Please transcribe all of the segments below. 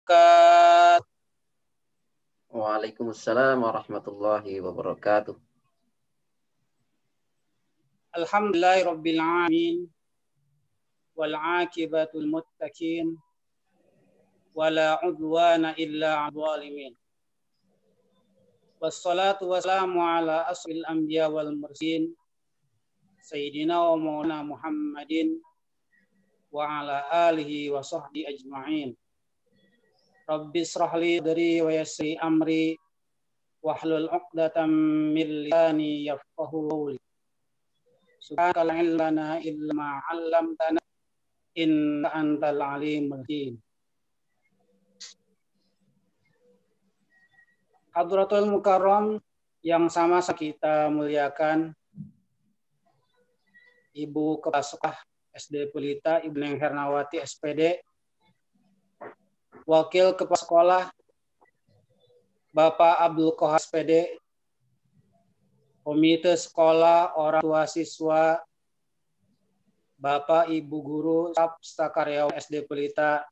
wabarakatuh. Waalaikumsalam warahmatullahi wabarakatuh. Alhamdulillahirabbil alamin wal 'aqibatul muttaqin wala 'udwana illa 'alal zalimin. Wassalatu wassalamu ala asril anbiya wal mursalin sayyidina wa maulana Muhammadin wa ala alihi wa sahbihi ajma'in. Rabbi israh li sadri wa yassir amri wahlul 'uqdatam min lisani yafqahu qawli. Subhanaka la ilma lana illa ma 'allamtana innaka antal alimul hakim. Hadratul Mukarram yang sama-sama kita muliakan, Ibu Kepala Sekolah SD Pelita, Ibu Neng Hernawati SPD, Wakil Kepala Sekolah Bapak Abdul Kohar SPD, Komite Sekolah, Orang Tua Siswa, Bapak Ibu Guru, Staf Karyawan SD Pelita,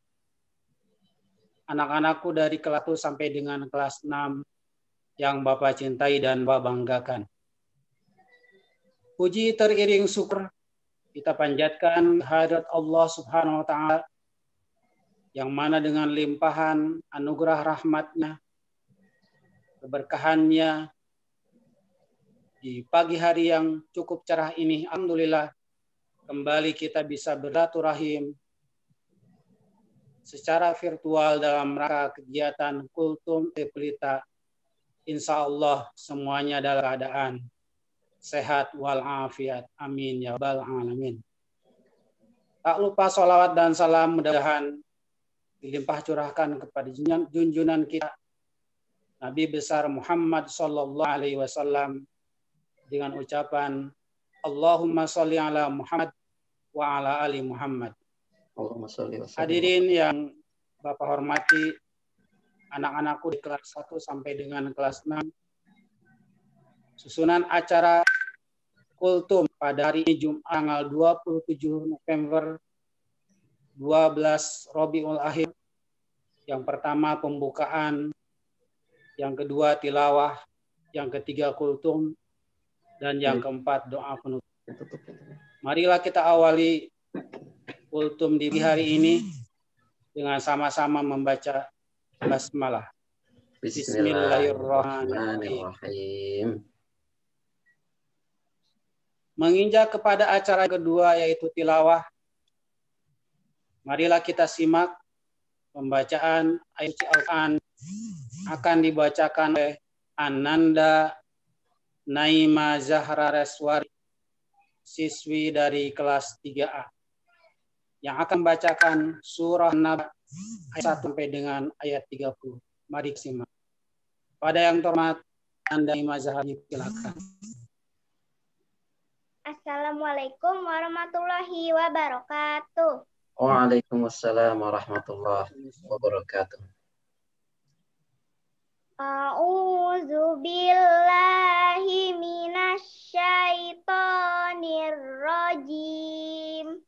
anak-anakku dari kelas 1 sampai dengan kelas 6 yang Bapak cintai dan Bapak banggakan. Puji teriring syukur kita panjatkan kehadirat Allah Subhanahu wa taala yang mana dengan limpahan anugerah rahmat-Nya, keberkahan-Nya di pagi hari yang cukup cerah ini, alhamdulillah kembali kita bisa bersilaturahim secara virtual dalam rangka kegiatan Kultum Pelita. Insya Allah semuanya dalam keadaan sehat walafiat. Amin ya rabbal alamin. Tak lupa sholawat dan salam mudah-mudahan dilimpah curahkan kepada junjungan kita Nabi besar Muhammad sallallahu alaihi wasallam dengan ucapan Allahumma sholli ala Muhammad wa ala ali Muhammad. Allahumma sholli wa sallim. Hadirin yang Bapak hormati, anak-anakku di kelas 1 sampai dengan kelas 6. Susunan acara Kultum pada hari ini Jumat tanggal 27 November 12 Rabiul Akhir. Yang pertama pembukaan, yang kedua tilawah, yang ketiga kultum, dan yang keempat doa penutup. Marilah kita awali kultum di hari ini dengan sama-sama membaca basmalah. Bismillahirrahmanirrahim. Menginjak kepada acara kedua yaitu tilawah, marilah kita simak pembacaan ayat Al-Quran akan dibacakan oleh Ananda Naima Zahra Reswari, siswi dari kelas 3A, yang akan membacakan surah Naba ayat 1 sampai dengan ayat 30. Mari simak. Pada yang terhormat Anda Naima Zahra, silakan. Assalamualaikum warahmatullahi wabarakatuh. Waalaikumsalam warahmatullahi wabarakatuh. A'udzu billahi minasyaitonir rajim.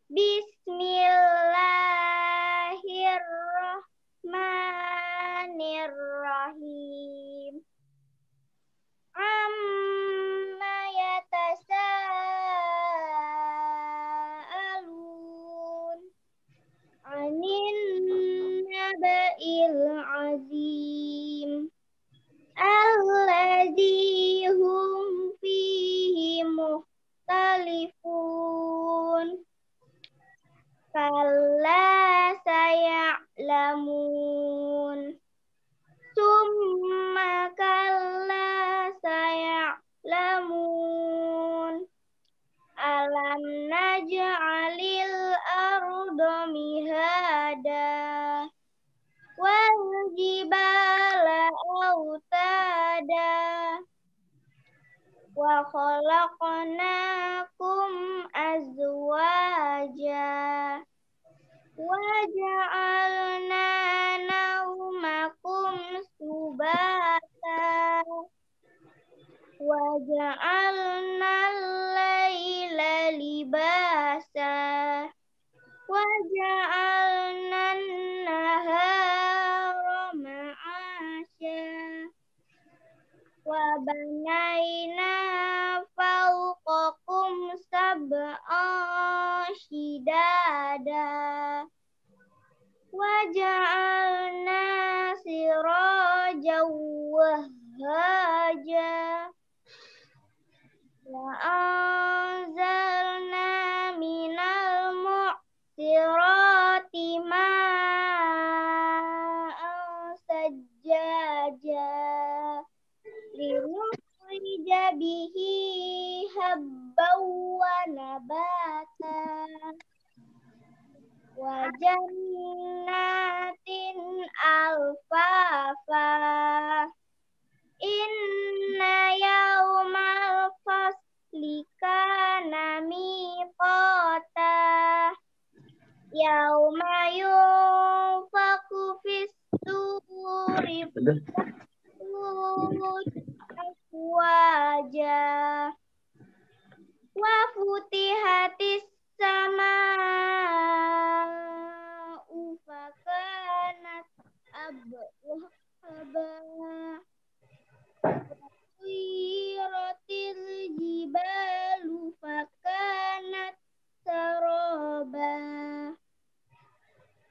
Bismillahirrahmanirrahim. Amma yatasaalun 'anin naba'il 'azim alladzi hum fihi mukhtalifun. Kalla saya'lamun. Summa kalla saya'lamun. Alam naj'alil arda mihada wal jibala autada wa khalaqnakum azwaja wa ja'alna naumakum subata wa ja'alna al-laila libasa wa ja'alna an-nahara banaina fawqakum sab'an shidada wa ja'alna sirajan wahhaja wa anzalna minal mu'sirati ma'an sajjaja linukhrija bihi habban wa nabatan wa jannatin alfafa inna yawmal fasli kana miqata yawma yunfaku fis suri afwaja wa futihatis sama'u fakanat abwaba Wiratil jibalu fakanat saraba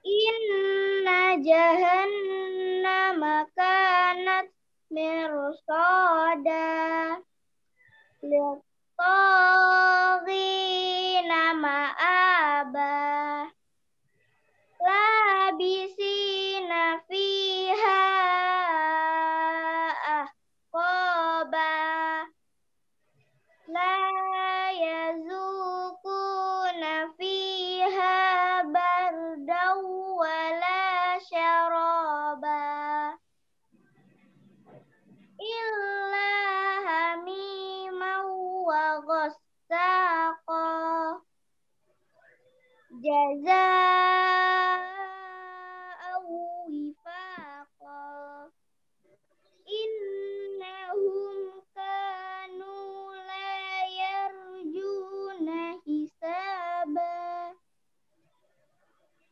Inna jahannama kanat mirsada Littaghina ma'aba Labisina fiha ahqaba La yazukuna fiha bardaw wala syaraba Illa hamiman wa ghassaqa Jazaa'an wifaqa Innahum kanu la yarjuna hisaba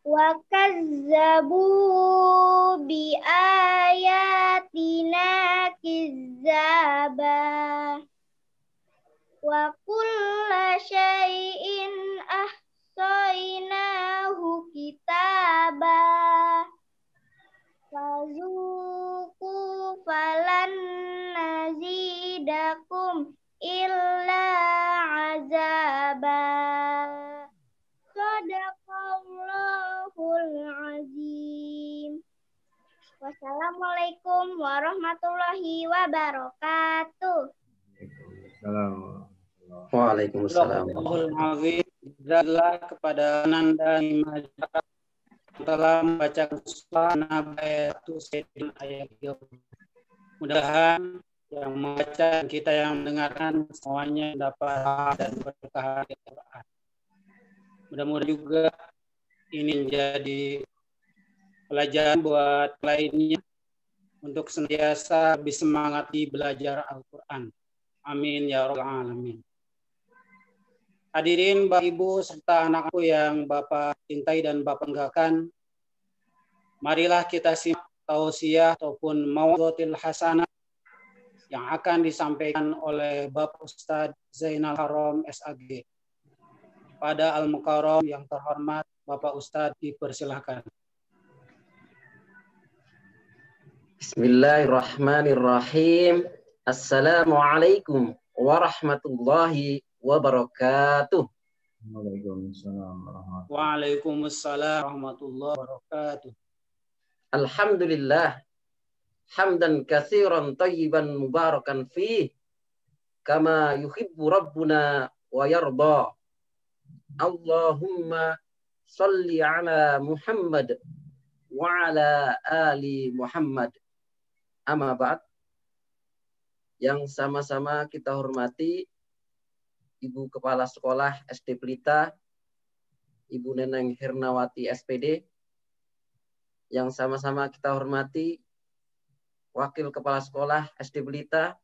wa kazzabu bi ayatina kizzaba wa kulla syai'in ahsaynahu kitaba fazuqu falan nazidakum illa azaba Sadaqallahul azim. Wassalamualaikum warahmatullahi wabarakatuh. Waalaikumsalam. Jazakallah kepada Nanda Nimajaka telah membacakan surah An-Naba ayat 30. Mudah-mudahan yang membaca dan kita yang mendengarkan semuanya dapat dan berkah dari Al-Quran. Mudah-mudahan juga ini menjadi pelajaran buat lainnya untuk senantiasa lebih semangat di belajar Al-Quran. Amin ya rabbal alamin. Hadirin Bapak Ibu serta anakku yang Bapak cintai dan Bapak banggakan, marilah kita simak tausiah ataupun mau'izatul hasanah yang akan disampaikan oleh Bapak Ustadz Zainal Harom SAG. Pada Al-Mukarram yang terhormat, Bapak Ustadz dipersilahkan. Bismillahirrahmanirrahim. Assalamualaikum warahmatullahi wabarakatuh. Waalaikumsalam warahmatullahi wabarakatuh. Alhamdulillah. Hamdan katsiran tayyiban mubarakan fih. Kama yuhibbu rabbuna wa yarda. Allahumma salli ala Muhammad wa ala ali Muhammad. Amma ba'd. Yang sama-sama kita hormati Ibu Kepala Sekolah SD Pelita, Ibu Neneng Hirnawati SPD. Yang sama-sama kita hormati Wakil Kepala Sekolah SD Pelita,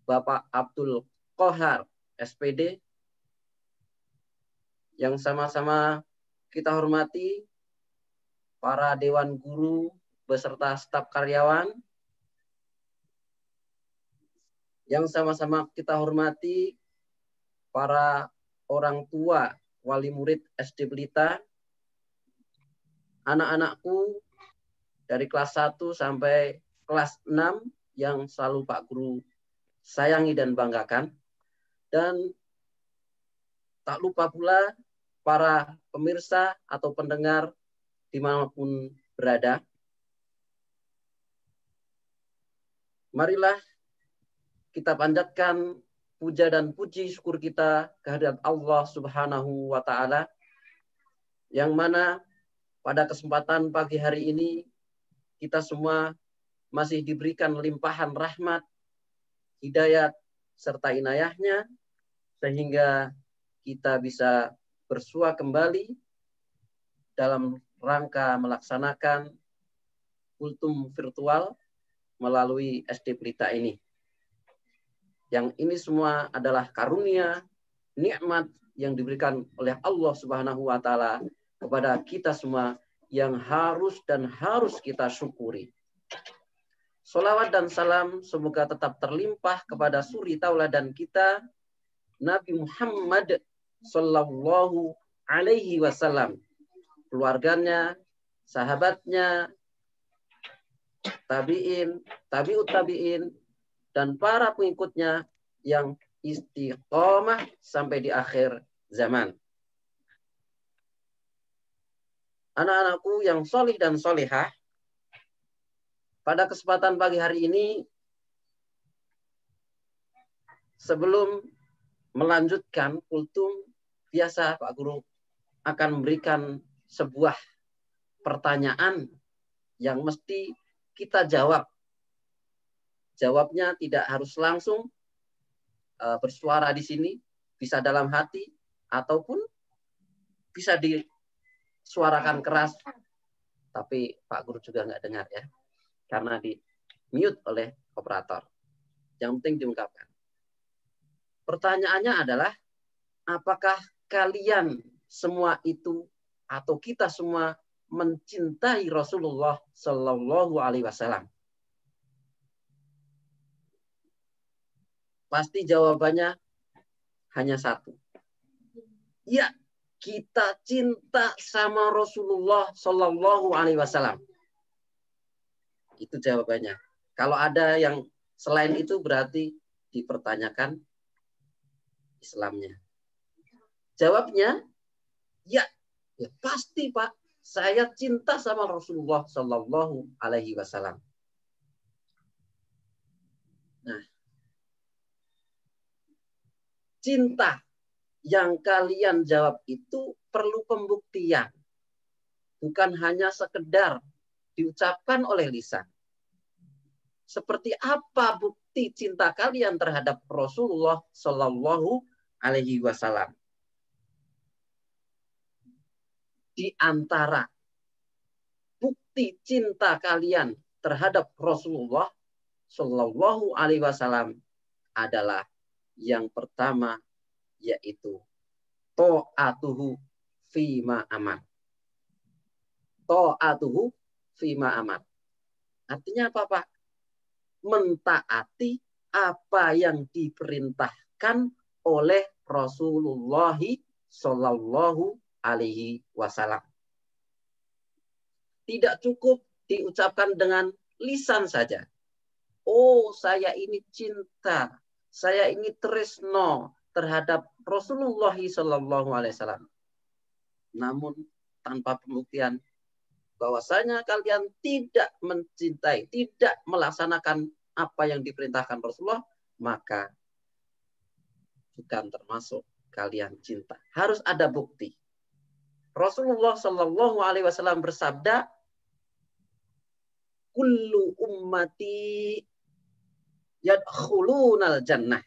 Bapak Abdul Qohar SPD. Yang sama-sama kita hormati para Dewan Guru beserta staf karyawan, yang sama-sama kita hormati para orang tua wali murid SD Pelita, anak-anakku dari kelas 1 sampai kelas 6 yang selalu Pak Guru sayangi dan banggakan. Dan tak lupa pula para pemirsa atau pendengar dimanapun berada. Marilah kita panjatkan puja dan puji syukur kita kehadirat Allah Subhanahu wa Ta'ala, yang mana pada kesempatan pagi hari ini kita semua masih diberikan limpahan rahmat, hidayat, serta inayahnya, sehingga kita bisa bersua kembali dalam rangka melaksanakan kultum virtual melalui SD Pelita ini. Yang ini semua adalah karunia, nikmat yang diberikan oleh Allah Subhanahu wa Ta'ala kepada kita semua yang harus dan harus kita syukuri. Salawat dan salam semoga tetap terlimpah kepada suri tauladan kita, Nabi Muhammad Sallallahu Alaihi Wasallam, keluarganya, sahabatnya, tabi'in, tabi'ut tabi'in, dan para pengikutnya yang istiqomah sampai di akhir zaman. Anak-anakku yang solih dan solihah, pada kesempatan pagi hari ini, sebelum melanjutkan kultum, biasa Pak Guru akan memberikan sebuah pertanyaan yang mesti kita jawab. Jawabnya tidak harus langsung bersuara di sini, bisa dalam hati, ataupun bisa disuarakan keras, tapi Pak Guru juga nggak dengar ya, karena di mute oleh operator. Yang penting diungkapkan. Pertanyaannya adalah, apakah kalian semua itu atau kita semua mencintai Rasulullah Sallallahu Alaihi Wasallam? Pasti jawabannya hanya satu. Ya, kita cinta sama Rasulullah Sallallahu Alaihi Wasallam. Itu jawabannya. Kalau ada yang selain itu berarti dipertanyakan Islamnya. Jawabnya, ya pasti Pak, saya cinta sama Rasulullah Sallallahu Alaihi Wasallam. Nah, cinta yang kalian jawab itu perlu pembuktian. Bukan hanya sekedar diucapkan oleh lisan. Seperti apa bukti cinta kalian terhadap Rasulullah Sallallahu Alaihi Wasallam? Di antara bukti cinta kalian terhadap Rasulullah Sallallahu Alaihi Wasallam adalah yang pertama, yaitu ta'atuhu fima amar. Ta'atuhu fima amar. Artinya apa, Pak? Mentaati apa yang diperintahkan oleh Rasulullah Sallallahu Alaihi Wasallam. Tidak cukup diucapkan dengan lisan saja. Oh, saya ini cinta, saya ini tresno terhadap Rasulullah Sallallahu Alaihi Wasallam. Namun tanpa pembuktian bahwasanya kalian tidak mencintai, tidak melaksanakan apa yang diperintahkan Rasulullah, maka bukan termasuk kalian cinta. Harus ada bukti. Rasulullah Sallallahu Alaihi Wasallam bersabda, "Kullu ummati yadkhulunal jannah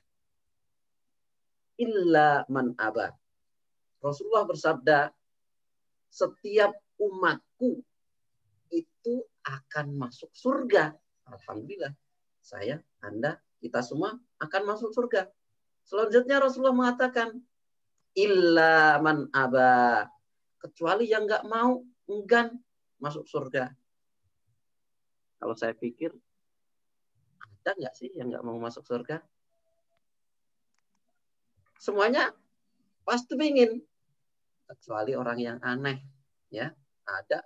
illa man aba." Rasulullah bersabda, setiap umatku itu akan masuk surga. Alhamdulillah, saya, Anda, kita semua akan masuk surga. Selanjutnya Rasulullah mengatakan, illa man aba, kecuali yang nggak mau, enggan masuk surga. Kalau saya pikir, ada nggak sih yang nggak mau masuk surga? semuanya pasti ingin, kecuali orang yang aneh, ya ada,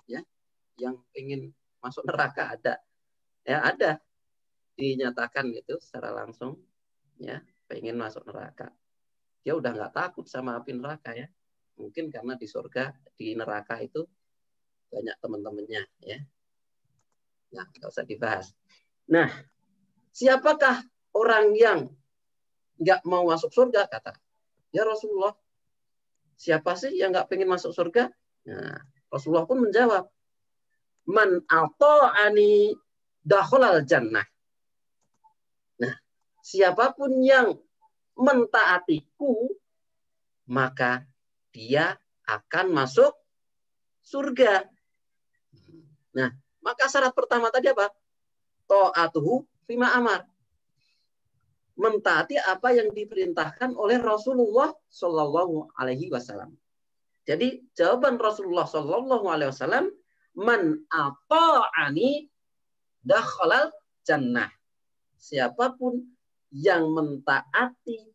ya yang ingin masuk neraka ada, ya ada dinyatakan itu secara langsung, ya pengen masuk neraka. Dia udah nggak takut sama api neraka ya, mungkin karena di surga, di neraka itu banyak teman-temannya, ya. Nah, nggak usah dibahas. Nah, siapakah orang yang nggak mau masuk surga? Kata, ya Rasulullah, siapa sih yang nggak pengen masuk surga? Nah, Rasulullah pun menjawab, man ata'ani dakhalal jannah. Nah, siapapun yang mentaatiku, maka dia akan masuk surga. Nah, maka syarat pertama tadi apa? Ta'atuhu fima amar. Mentaati apa yang diperintahkan oleh Rasulullah Shallallahu Alaihi Wasallam. Jadi jawaban Rasulullah Shallallahu Alaihi Wasallam, man ata'ani dakhalal jannah. Siapapun yang mentaati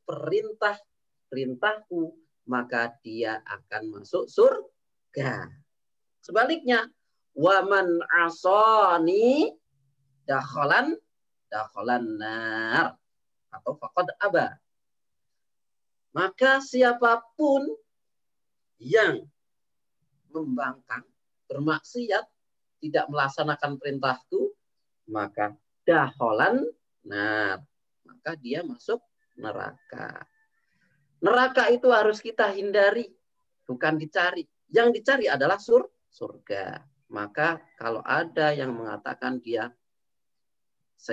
perintahku, maka dia akan masuk surga. Sebaliknya, waman asani dakhalan nar atau faqad aba. Maka siapapun yang membangkang, bermaksiat, tidak melaksanakan perintahku, maka dakhalan nar, maka dia masuk neraka. Neraka itu harus kita hindari, bukan dicari. Yang dicari adalah surga. Maka kalau ada yang mengatakan dia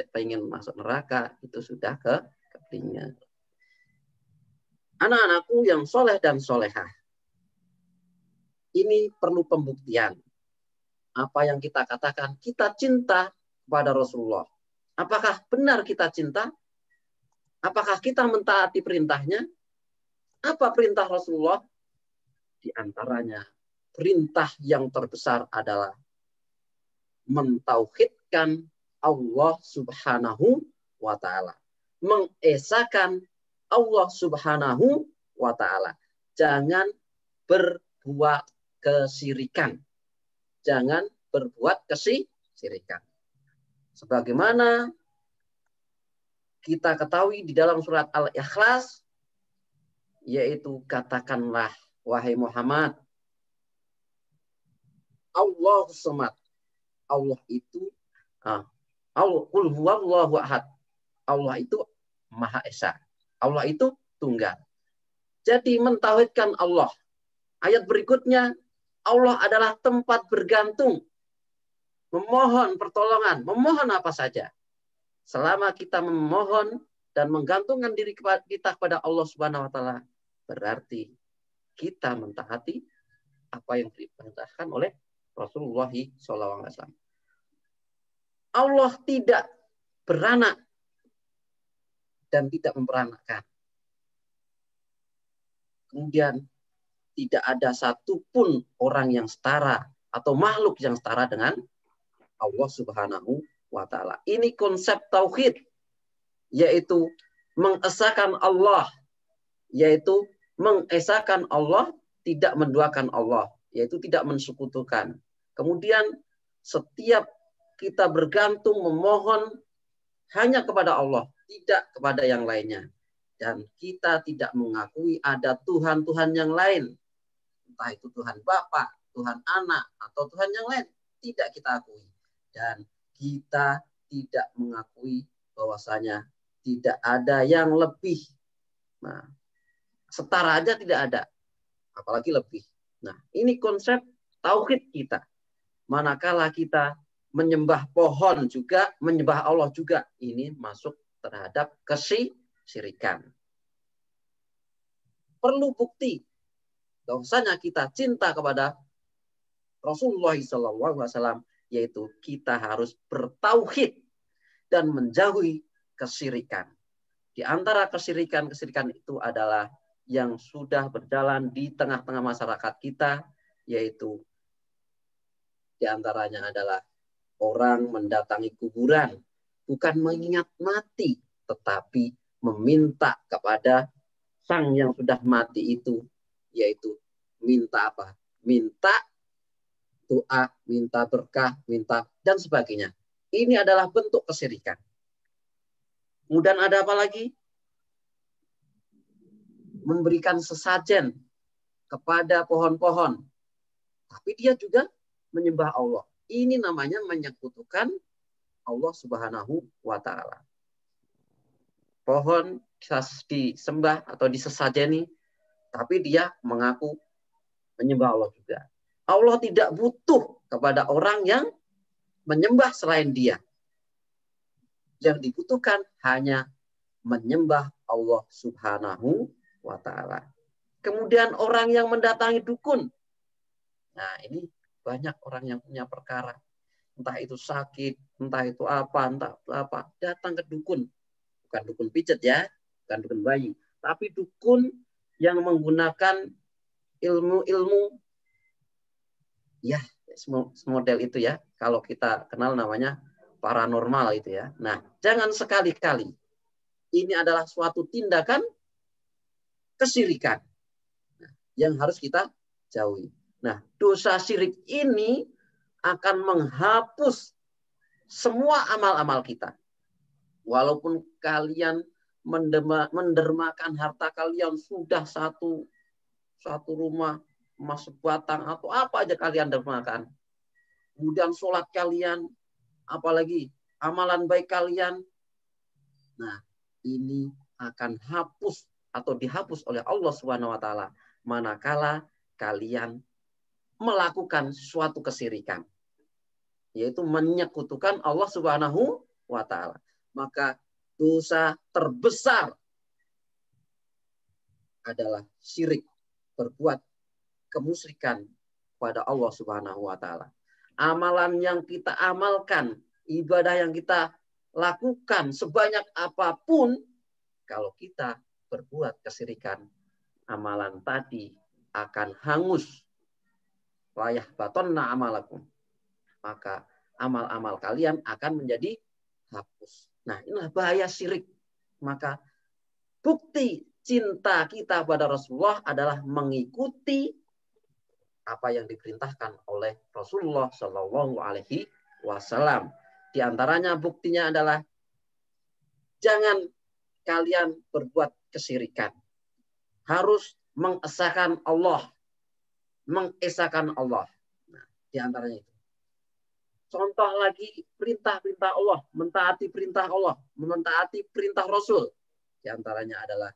pengen masuk neraka, itu sudah kepingin. Anak-anakku yang soleh dan solehah, ini perlu pembuktian. Apa yang kita katakan, kita cinta kepada Rasulullah. Apakah benar kita cinta? Apakah kita mentaati perintahnya? Apa perintah Rasulullah? Di antaranya, perintah yang terbesar adalah mentauhidkan Allah Subhanahu wa Ta'ala. Mengesahkan Allah Subhanahu wa Ta'ala. Jangan berbuat kesyirikan. Jangan berbuat kesyirikan. Sebagaimana kita ketahui di dalam surat Al-Ikhlas, yaitu katakanlah, wahai Muhammad, Allahu Samad. Allah itu Qul huwallahu ahad. Allah itu Maha Esa. Allah itu tunggal. Jadi mentauhidkan Allah. Ayat berikutnya, Allah adalah tempat bergantung. Memohon pertolongan. Memohon apa saja. Selama kita memohon dan menggantungkan diri kita kepada Allah Subhanahu wa Ta'ala, berarti kita mentaati apa yang diperintahkan oleh Rasulullah SAW. Allah tidak beranak dan tidak memperanakkan. Kemudian tidak ada satupun orang yang setara atau makhluk yang setara dengan Allah Subhanahu wa Ta'ala. Ini konsep tauhid, yaitu mengesahkan Allah, yaitu mengesahkan Allah, tidak menduakan Allah, yaitu tidak mensekutukan. Kemudian setiap kita bergantung memohon hanya kepada Allah, tidak kepada yang lainnya. Dan kita tidak mengakui ada Tuhan-Tuhan yang lain. Entah itu Tuhan Bapa, Tuhan Anak, atau Tuhan yang lain. Tidak kita akui. Dan kita tidak mengakui bahwasanya tidak ada yang lebih. Nah, setara aja tidak ada. Apalagi lebih. Nah, ini konsep tauhid kita. Manakala kita menyembah pohon juga, menyembah Allah juga, ini masuk terhadap kesyirikan. Perlu bukti bahwasanya kita cinta kepada Rasulullah SAW, yaitu kita harus bertauhid dan menjauhi kesyirikan. Di antara kesyirikan itu adalah yang sudah berjalan di tengah-tengah masyarakat kita, yaitu di antaranya adalah orang mendatangi kuburan, bukan mengingat mati, tetapi meminta kepada sang yang sudah mati itu, yaitu minta apa? Minta doa, minta berkah, minta dan sebagainya. Ini adalah bentuk kesyirikan. Kemudian ada apa lagi? Memberikan sesajen kepada pohon-pohon. Tapi dia juga menyembah Allah. Ini namanya menyekutukan Allah Subhanahu wa Ta'ala. Pohon disembah atau disesajeni, tapi dia mengaku menyembah Allah juga. Allah tidak butuh kepada orang yang menyembah selain dia. Yang dibutuhkan hanya menyembah Allah Subhanahu wa Ta'ala. Kemudian orang yang mendatangi dukun. Nah, ini banyak orang yang punya perkara. Entah itu sakit, entah itu apa, datang ke dukun. Bukan dukun pijet ya, bukan dukun bayi. Tapi dukun yang menggunakan ilmu-ilmu, ya, model itu ya. Kalau kita kenal namanya paranormal itu ya. Nah, jangan sekali-kali. Ini adalah suatu tindakan kesyirikan yang harus kita jauhi. Nah, dosa syirik ini akan menghapus semua amal-amal kita. Walaupun kalian mendermakan harta kalian sudah satu rumah, emas sebatang atau apa aja kalian dermakan. Kemudian sholat kalian, apalagi amalan baik kalian. Nah, ini akan hapus atau dihapus oleh Allah Subhanahu wa Ta'ala manakala kalian melakukan suatu kesyirikan, yaitu menyekutukan Allah Subhanahu wa Ta'ala. Maka dosa terbesar adalah syirik, berbuat kemusyrikan pada Allah Subhanahu wa Ta'ala. Amalan yang kita amalkan, ibadah yang kita lakukan sebanyak apapun, kalau kita berbuat kesyirikan, amalan tadi akan hangus. Layah batonna amalakum. Maka amal-amal kalian akan menjadi hapus. Nah, inilah bahaya syirik. Maka bukti cinta kita pada Rasulullah adalah mengikuti apa yang diperintahkan oleh Rasulullah Shallallahu Alaihi Wasallam. Di antaranya buktinya adalah jangan kalian berbuat kesyirikan. Harus mengesahkan Allah. Mengesahkan Allah. Nah, di antaranya itu. Contoh lagi perintah-perintah Allah, mentaati perintah Allah, mentaati perintah Rasul. Di antaranya adalah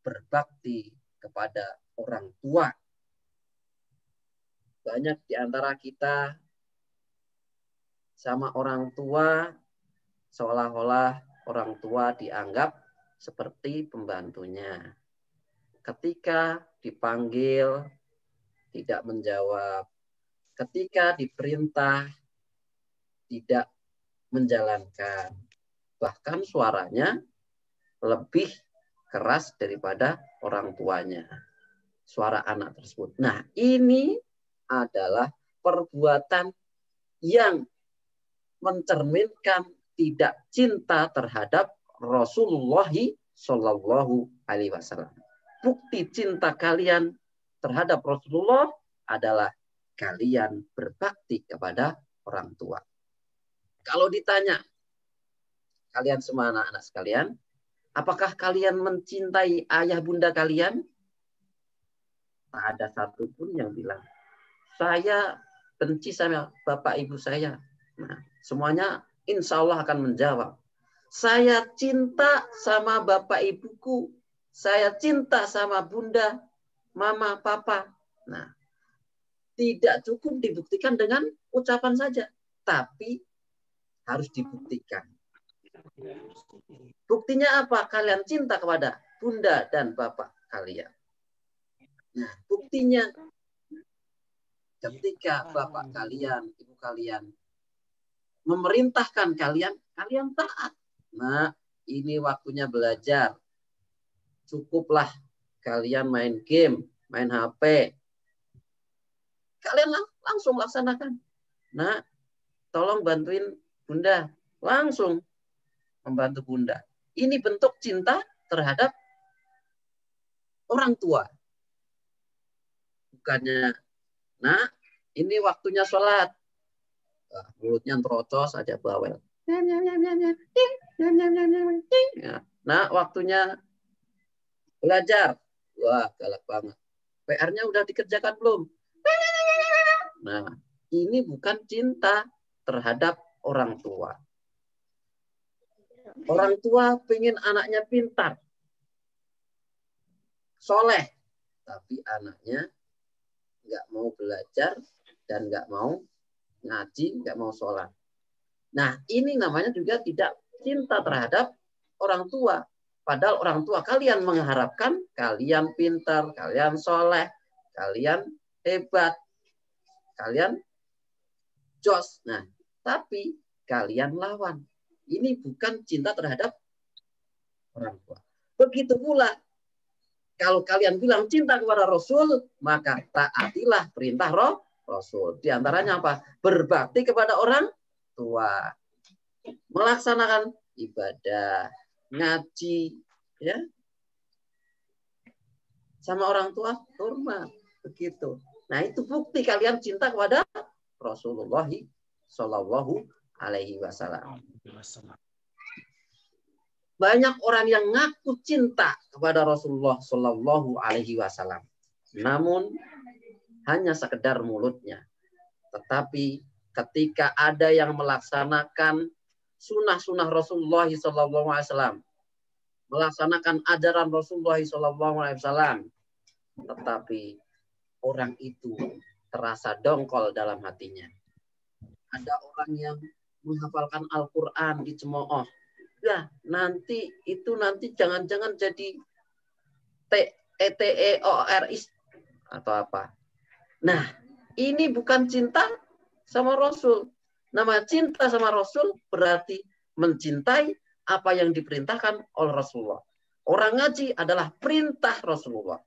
berbakti kepada orang tua. Banyak di antara kita sama orang tua seolah-olah orang tua dianggap seperti pembantunya. Ketika dipanggil tidak menjawab, ketika diperintah tidak menjalankan, bahkan suaranya lebih keras daripada orang tuanya, suara anak tersebut. Nah, ini adalah perbuatan yang mencerminkan tidak cinta terhadap Rasulullah Shallallahu Alaihi Wasallam. Bukti cinta kalian terhadap Rasulullah adalah kalian berbakti kepada orang tua. Kalau ditanya, kalian semua anak-anak sekalian, apakah kalian mencintai ayah bunda kalian? Tak ada satupun yang bilang, saya benci sama bapak ibu saya. Nah, semuanya insya Allah akan menjawab, saya cinta sama bapak ibuku, saya cinta sama bunda, mama, papa. Nah, tidak cukup dibuktikan dengan ucapan saja, tapi harus dibuktikan. Buktinya apa? Kalian cinta kepada bunda dan bapak kalian. Nah, buktinya ketika bapak kalian, ibu kalian memerintahkan kalian, kalian taat. Nah, ini waktunya belajar. Cukuplah kalian main game, main HP. Kalian langsung laksanakan. Nah, tolong bantuin bunda. Langsung membantu bunda. Ini bentuk cinta terhadap orang tua. Bukannya, nah ini waktunya sholat. Wah, mulutnya terocos aja bawel. Ya. Nah, waktunya belajar. Wah, galak banget. PR-nya udah dikerjakan belum? Nah, ini bukan cinta terhadap orang tua. Orang tua pengen anaknya pintar, soleh, tapi anaknya nggak mau belajar dan nggak mau ngaji, nggak mau sholat. Nah, ini namanya juga tidak cinta terhadap orang tua. Padahal orang tua kalian mengharapkan kalian pintar, kalian soleh, kalian hebat, kalian jos. Nah, tapi kalian lawan. Ini bukan cinta terhadap orang tua. Begitu pula, kalau kalian bilang cinta kepada Rasul, maka taatilah perintah Rasul. Di antaranya apa? Berbakti kepada orang tua. Melaksanakan ibadah, ngaji, ya, sama orang tua hormat, begitu. Nah, itu bukti kalian cinta kepada Rasulullah Shallallahu Alaihi Wasallam. Banyak orang yang ngaku cinta kepada Rasulullah Shallallahu Alaihi Wasallam, namun hanya sekedar mulutnya. Tetapi ketika ada yang melaksanakan sunnah-sunnah Rasulullah Shallallahu Alaihi Wasallam, melaksanakan ajaran Rasulullah Shallallahu Alaihi Wasallam, tetapi orang itu terasa dongkol dalam hatinya. Ada orang yang menghafalkan Al-Quran dicemooh. Ya, nanti jangan-jangan jadi TEORIS atau apa. Nah, ini bukan cinta sama Rasul. Nama cinta sama Rasul berarti mencintai apa yang diperintahkan oleh Rasulullah. Orang ngaji adalah perintah Rasulullah.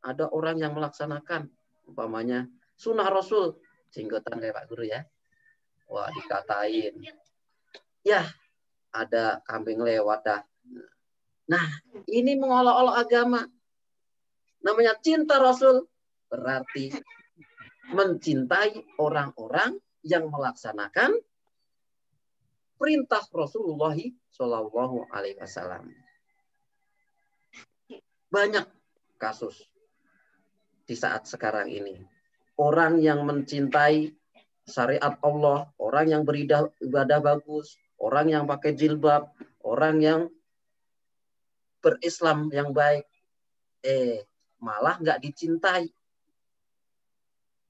Ada orang yang melaksanakan, umpamanya sunnah Rasul, jenggotan kayak Pak Guru ya. Wah, dikatain. Ya, ada kambing lewat dah. Nah, ini mengolok-olok agama. Namanya cinta Rasul berarti mencintai orang-orang yang melaksanakan perintah Rasulullah Shallallahu Alaihi Wasallam. Banyak kasus di saat sekarang ini. Orang yang mencintai syariat Allah, orang yang beribadah bagus, orang yang pakai jilbab, orang yang berislam yang baik, malah nggak dicintai.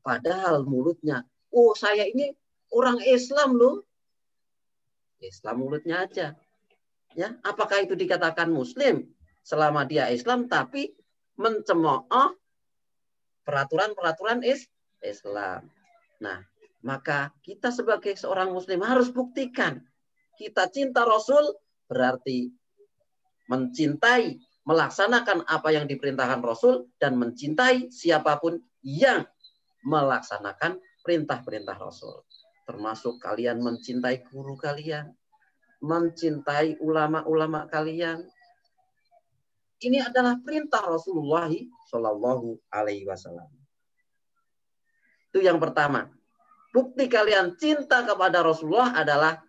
Padahal mulutnya, oh saya ini orang Islam loh. Islam mulutnya aja. Ya, apakah itu dikatakan Muslim selama dia Islam tapi mencemooh peraturan-peraturan Islam. Nah, maka kita sebagai seorang Muslim harus buktikan kita cinta Rasul berarti mencintai, melaksanakan apa yang diperintahkan Rasul dan mencintai siapapun yang melaksanakan perintah-perintah Rasul. Termasuk kalian mencintai guru kalian, mencintai ulama-ulama kalian. Ini adalah perintah Rasulullah Shallallahu Alaihi Wasallam. Itu yang pertama. Bukti kalian cinta kepada Rasulullah adalah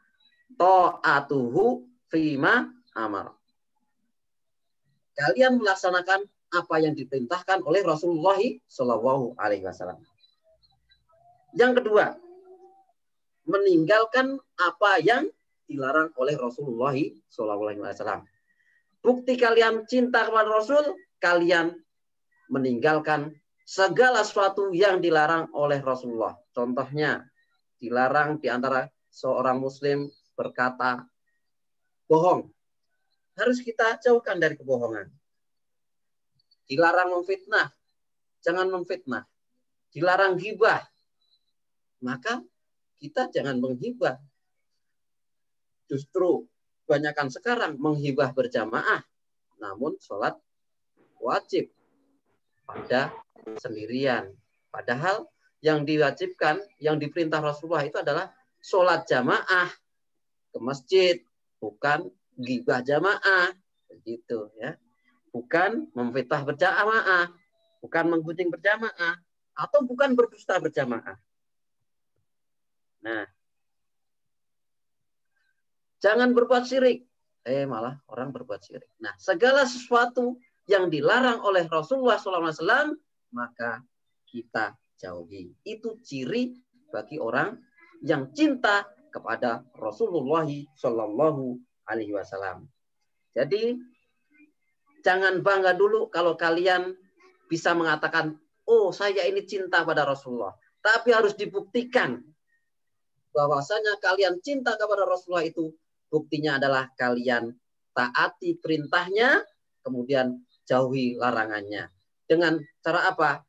ta'atuhu fima amar. Kalian melaksanakan apa yang diperintahkan oleh Rasulullah Shallallahu Alaihi Wasallam. Yang kedua, meninggalkan apa yang dilarang oleh Rasulullah Shallallahu Alaihi Wasallam. Bukti kalian cinta kepada Rasul, kalian meninggalkan segala sesuatu yang dilarang oleh Rasulullah. Contohnya, dilarang di antara seorang Muslim berkata bohong. Harus kita jauhkan dari kebohongan. Dilarang memfitnah, jangan memfitnah. Dilarang ghibah, maka kita jangan menghibah. Justru kebanyakan sekarang menghibah berjamaah, namun sholat wajib pada sendirian. Padahal yang diwajibkan, yang diperintah Rasulullah itu adalah sholat jamaah ke masjid, bukan ghibah jamaah. Begitu ya. bukan memfitnah berjamaah, bukan menggunjing berjamaah, atau bukan berdusta berjamaah. Nah, jangan berbuat syirik. Malah orang berbuat syirik. Nah, segala sesuatu yang dilarang oleh Rasulullah SAW, maka kita jauhi. Itu ciri bagi orang yang cinta kepada Rasulullah SAW. Jadi, jangan bangga dulu kalau kalian bisa mengatakan, oh saya ini cinta pada Rasulullah. Tapi harus dibuktikan bahwasanya kalian cinta kepada Rasulullah itu, buktinya adalah kalian taati perintahnya, kemudian jauhi larangannya. Dengan cara apa?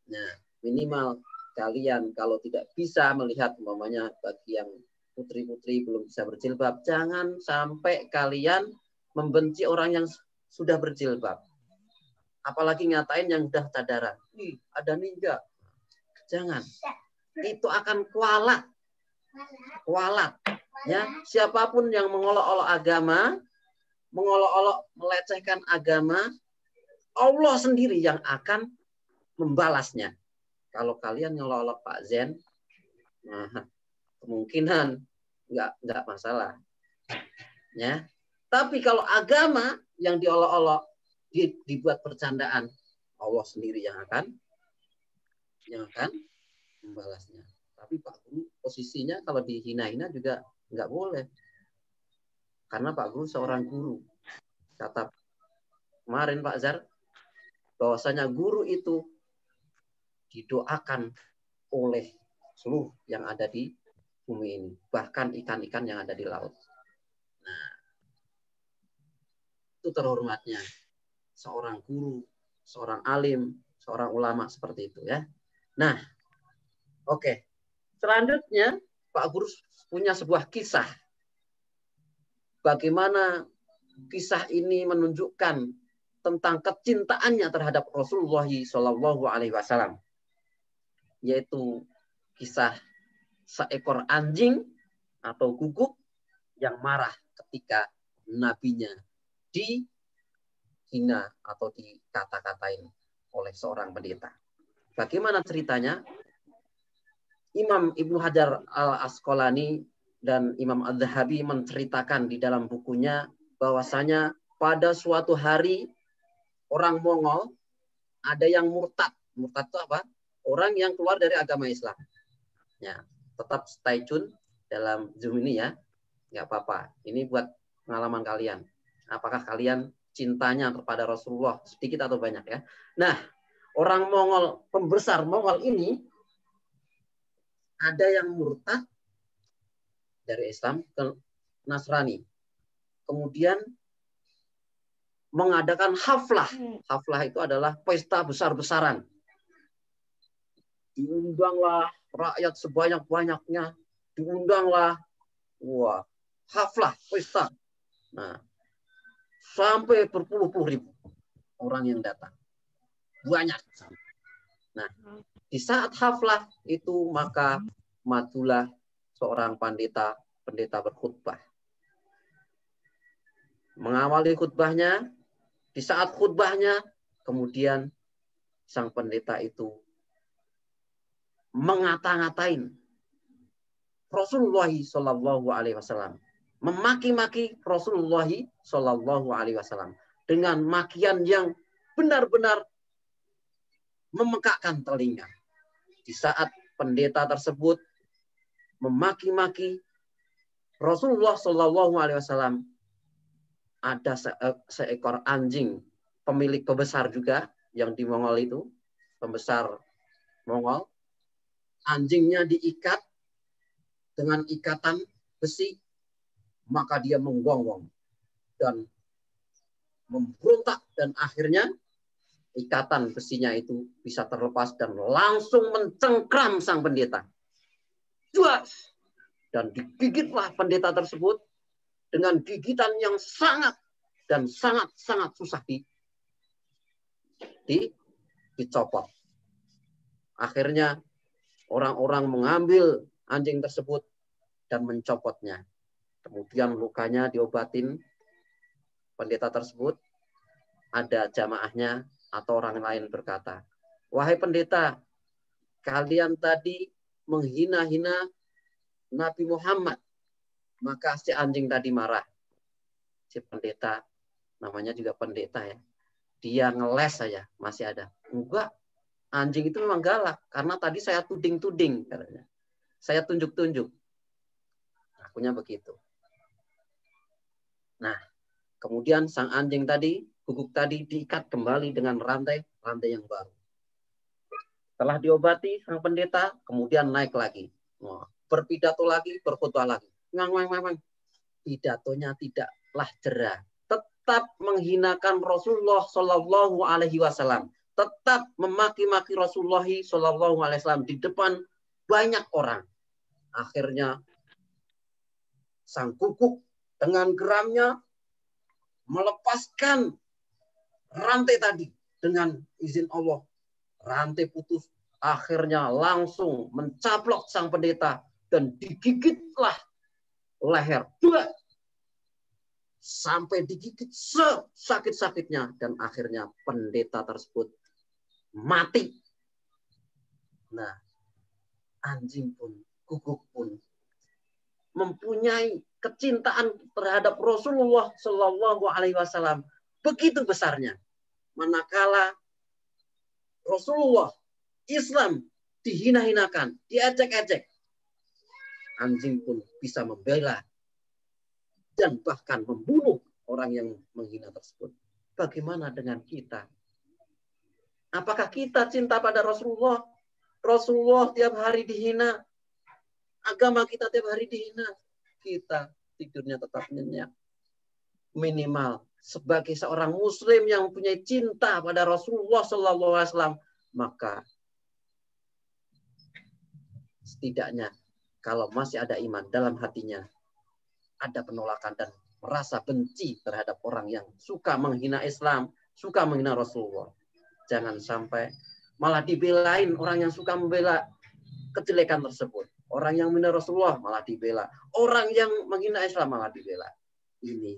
Nah, minimal kalian kalau tidak bisa melihat, umpamanya bagi yang putri-putri belum bisa berjilbab, jangan sampai kalian membenci orang yang sudah berjilbab. Apalagi ngatain yang sudah cadaran. Ih, ada ninja. Jangan. Itu akan kualat. Ya, siapapun yang mengolok-olok agama, mengolok-olok melecehkan agama, Allah sendiri yang akan membalasnya. Kalau kalian nyolok-olok Pak Zen, nah, kemungkinan nggak masalah. Ya. Tapi kalau agama yang diolok-olok, dibuat bercandaan, Allah sendiri yang akan membalasnya. Tapi Pak Guru posisinya kalau dihina-hina juga nggak boleh. Karena Pak Guru seorang guru. Kata kemarin Pak Zar, bahwasanya guru itu didoakan oleh seluruh yang ada di bumi ini. Bahkan ikan-ikan yang ada di laut. Nah, itu terhormatnya seorang guru, seorang alim, seorang ulama seperti itu ya. Nah, oke. Selanjutnya Pak Guru punya sebuah kisah. Bagaimana kisah ini menunjukkan tentang kecintaannya terhadap Rasulullah SAW, yaitu kisah seekor anjing atau guguk yang marah ketika nabinya dihina atau dikata-katain oleh seorang pendeta. Bagaimana ceritanya? Imam Ibnu Hajar Al-Asqalani dan Imam Adz-Dzahabi menceritakan di dalam bukunya bahwasanya pada suatu hari orang Mongol ada yang murtad. Murtad itu apa? Orang yang keluar dari agama Islam. Ya, tetap stay tune dalam Zoom ini ya. Nggak apa-apa. Ini buat pengalaman kalian. Apakah kalian cintanya kepada Rasulullah sedikit atau banyak ya? Nah, orang Mongol, pembesar Mongol ini ada yang murtad dari Islam ke Nasrani. Kemudian mengadakan haflah. Haflah itu adalah pesta besar-besaran. Diundanglah rakyat sebanyak-banyaknya. Diundanglah. Wah, haflah, pesta. Nah, sampai berpuluh-puluh ribu orang yang datang. Banyak. Nah, di saat haflah itu maka majulah seorang pendeta berkhutbah. Mengawali khutbahnya, di saat khutbahnya kemudian sang pendeta itu mengata-ngatain Rasulullah SAW, memaki-maki Rasulullah SAW dengan makian yang benar-benar memekakkan telinga. Di saat pendeta tersebut memaki-maki Rasulullah SAW, ada seekor anjing pemilik pembesar juga yang di Mongol itu, pembesar Mongol. Anjingnya diikat dengan ikatan besi, maka dia menggonggong dan memberontak, dan akhirnya ikatan besinya itu bisa terlepas dan langsung mencengkram sang pendeta. Dan digigitlah pendeta tersebut dengan gigitan yang sangat susah dicopot. Akhirnya orang-orang mengambil anjing tersebut dan mencopotnya. Kemudian lukanya diobatin pendeta tersebut. ada jamaahnya atau orang lain berkata, wahai pendeta, kalian tadi menghina-hina Nabi Muhammad. Maka si anjing tadi marah. Si pendeta, namanya juga pendeta ya. Dia ngeles saja, masih ada. Enggak, anjing itu memang galak. Karena tadi saya tuding-tuding katanya. Saya tunjuk-tunjuk. Akunya begitu. Nah, kemudian sang anjing tadi, guguk tadi diikat kembali dengan rantai yang baru. Setelah diobati sang pendeta, kemudian naik lagi. Berpidato lagi, berkhutbah lagi. Pidatonya tidaklah jera. Tetap menghinakan Rasulullah Shallallahu Alaihi Wasallam. Tetap memaki-maki Rasulullah Shallallahu Alaihi Wasallam di depan banyak orang. Akhirnya sang guguk dengan geramnya melepaskan rantai tadi dengan izin Allah. Rantai putus. Akhirnya langsung mencaplok sang pendeta dan digigitlah leher. Sampai digigit sakit-sakitnya dan akhirnya pendeta tersebut mati. Nah, anjing pun, guguk pun mempunyai kecintaan terhadap Rasulullah Shallallahu Alaihi Wasallam begitu besarnya. Manakala Rasulullah Islam dihina-hinakan, diejek-ejek, anjing pun bisa membela dan bahkan membunuh orang yang menghina tersebut. Bagaimana dengan kita? Apakah kita cinta pada Rasulullah? Rasulullah tiap hari dihina. Agama kita tiap hari dihina. Kita tidurnya tetap nyenyak. Minimal sebagai seorang muslim yang punya cinta pada Rasulullah Sallallahu Alaihi Wasallam, maka setidaknya kalau masih ada iman dalam hatinya, ada penolakan dan merasa benci terhadap orang yang suka menghina Islam, suka menghina Rasulullah. Jangan sampai malah dibelain orang yang suka membela kejelekan tersebut. Orang yang menghina Rasulullah malah dibela. Orang yang menghina Islam malah dibela. Ini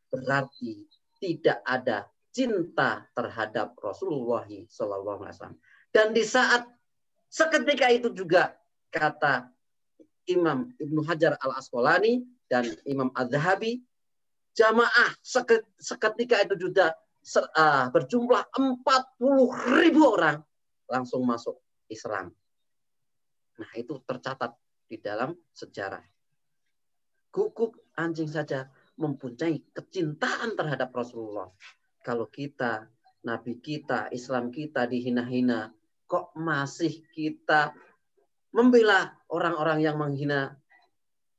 berarti tidak ada cinta terhadap Rasulullah SAW. Dan di saat seketika itu juga kata Imam Ibnu Hajar Al-Asqalani dan Imam Az-Zahabi, jamaah seketika itu juga berjumlah 40.000 orang langsung masuk Islam. Nah, itu tercatat di dalam sejarah. Guguk anjing saja mempunyai kecintaan terhadap Rasulullah. Kalau kita, Nabi kita, Islam kita dihina-hina, kok masih kita membela orang-orang yang menghina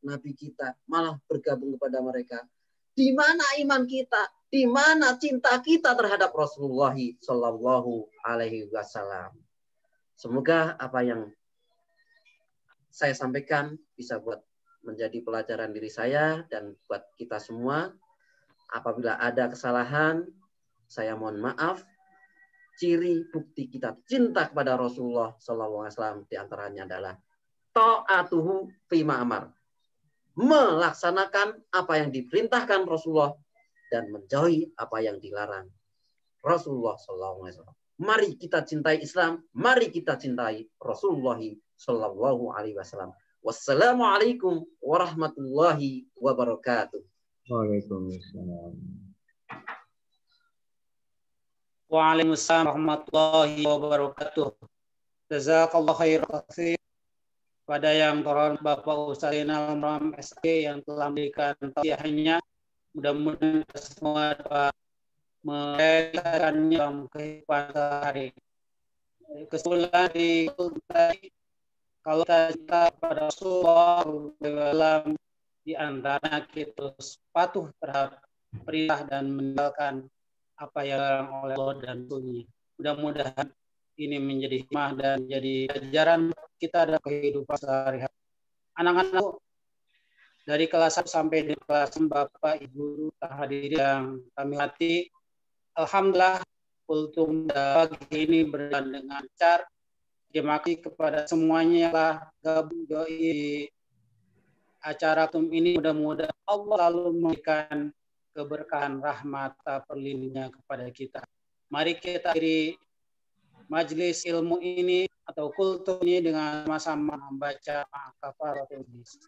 Nabi kita, malah bergabung kepada mereka. Di mana iman kita? Di mana cinta kita terhadap Rasulullah Shallallahu Alaihi Wasallam? Semoga apa yang saya sampaikan bisa buat menjadi pelajaran diri saya dan buat kita semua. Apabila ada kesalahan, saya mohon maaf. Ciri bukti kita cinta kepada Rasulullah SAW diantaranya adalah ta'atuhu fima amar, melaksanakan apa yang diperintahkan Rasulullah dan menjauhi apa yang dilarang Rasulullah SAW. Mari kita cintai Islam, mari kita cintai Rasulullah Sallallahu Alaihi Wasallam. Wassalamualaikum warahmatullahi wabarakatuh. Waalaikumsalam. Waalaikumsalam warahmatullahi wabarakatuh. Jazakallah khair katsir pada yang terhormat Bapak Ustaz Zainal Imam SK yang telah memberikan tausiahnya. Mudah-mudahan semua dapat merealisasikannya dalam kehidupan sehari. Kesimpulan di kalau kita cinta pada Rasulullah dalam di antara kita patuh terhadap perintah dan meninggalkan apa yang dilarang oleh Allah dan Rasul-Nya. Mudah-mudahan ini menjadi hikmah dan jadi ajaran kita dalam kehidupan sehari-hari. Anak-anak dari kelas 1 sampai di kelas 6, Bapak Ibu hadirin yang kami hormati, alhamdulillah kultum pagi ini berjalan dengan lancar. Terima kasih kepada semuanya yang telah gabung di acara kultum ini. Mudah-mudahan Allah selalu memberikan keberkahan, rahmat, perlindungannya kepada kita. Mari kita akhiri majlis ilmu ini atau kultum ini dengan sama-sama membaca kafaratul majlis.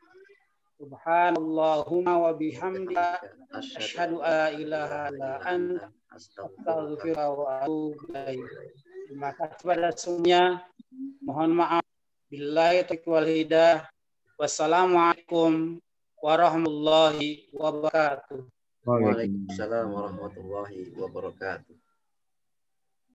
Subhanallahumma wa bihamdika asyhadu an la ilaha illa anta astaghfiruka wa atubu ilaik. Terima kasih kepada semuanya. Mohon maaf. Billahi taufiq wal hidayah. Wassalamualaikum warahmatullahi wabarakatuh. Waalaikumsalam warahmatullahi wabarakatuh.